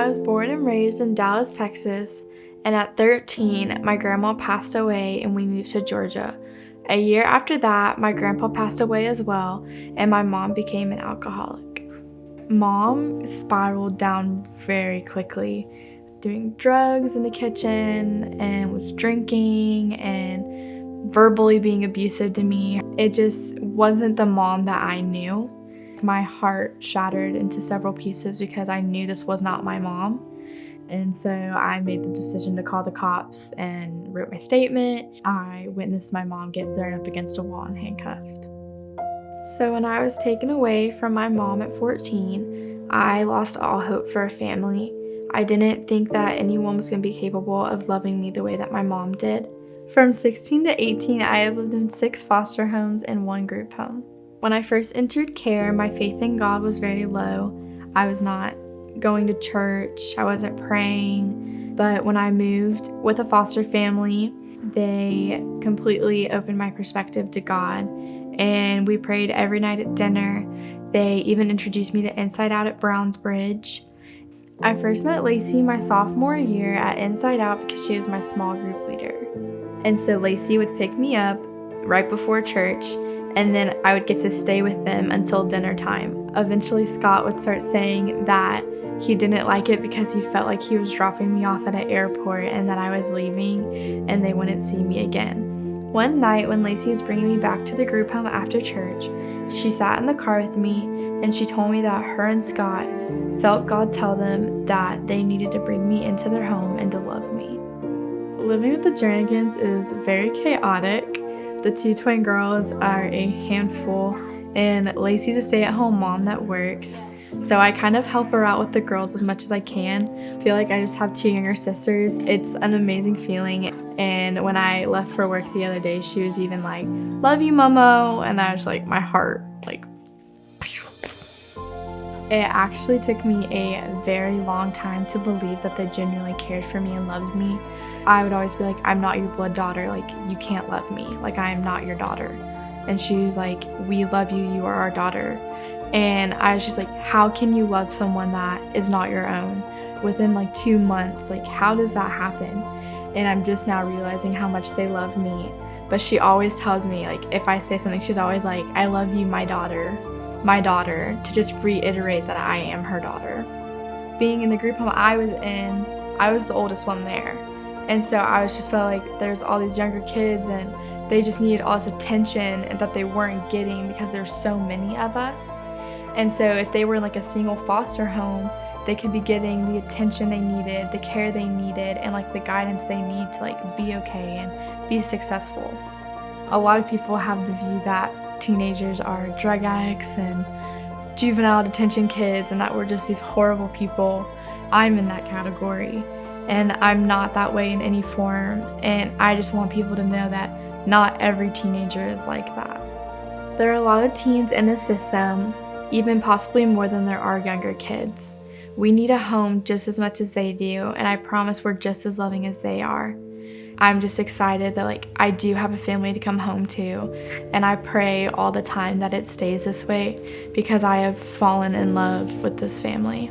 I was born and raised in Dallas, Texas, and at 13, my grandma passed away and we moved to Georgia. A year after that, my grandpa passed away as well, and my mom became an alcoholic. Mom spiraled down very quickly, doing drugs in the kitchen and was drinking and verbally being abusive to me. It just wasn't the mom that I knew. My heart shattered into several pieces because I knew this was not my mom. And so I made the decision to call the cops and wrote my statement. I witnessed my mom get thrown up against a wall and handcuffed. So when I was taken away from my mom at 14, I lost all hope for a family. I didn't think that anyone was going to be capable of loving me the way that my mom did. From 16 to 18, I have lived in 6 foster homes and 1 group home. When I first entered care, my faith in God was very low. I was not going to church, I wasn't praying, but when I moved with a foster family, they completely opened my perspective to God, and we prayed every night at dinner. They even introduced me to Inside Out at FaithBridge. I first met Lacey my sophomore year at Inside Out because she was my small group leader. And so Lacey would pick me up right before church, and then I would get to stay with them until dinner time. Eventually, Scott would start saying that he didn't like it because he felt like he was dropping me off at an airport and that I was leaving and they wouldn't see me again. One night when Lacey was bringing me back to the group home after church, she sat in the car with me and she told me that her and Scott felt God tell them that they needed to bring me into their home and to love me. Living with the Jernigan's is very chaotic. The 2 twin girls are a handful, and Lacey's a stay-at-home mom that works, so I kind of help her out with the girls as much as I can. I feel like I just have 2 younger sisters. It's an amazing feeling, and when I left for work the other day, she was even like, "Love you, Momo," and I was like, my heart, like, it actually took me a very long time to believe that they genuinely cared for me and loved me. I would always be like, "I'm not your blood daughter, like, you can't love me, like, I am not your daughter." And she was like, "We love you, you are our daughter." And I was just like, how can you love someone that is not your own within like 2 months? Like, how does that happen? And I'm just now realizing how much they love me. But she always tells me, like, if I say something, she's always like, "I love you, my daughter," to just reiterate that I am her daughter. Being in the group home I was in, I was the oldest one there. And so I was just felt like there's all these younger kids and they just needed all this attention and that they weren't getting because there's so many of us. And so if they were in like a single foster home, they could be getting the attention they needed, the care they needed, and like the guidance they need to like be okay and be successful. A lot of people have the view that teenagers are drug addicts and juvenile detention kids and that we're just these horrible people. I'm in that category, and I'm not that way in any form, and I just want people to know that not every teenager is like that. There are a lot of teens in the system, even possibly more than there are younger kids. We need a home just as much as they do, and I promise we're just as loving as they are. I'm just excited that like I do have a family to come home to, and I pray all the time that it stays this way because I have fallen in love with this family.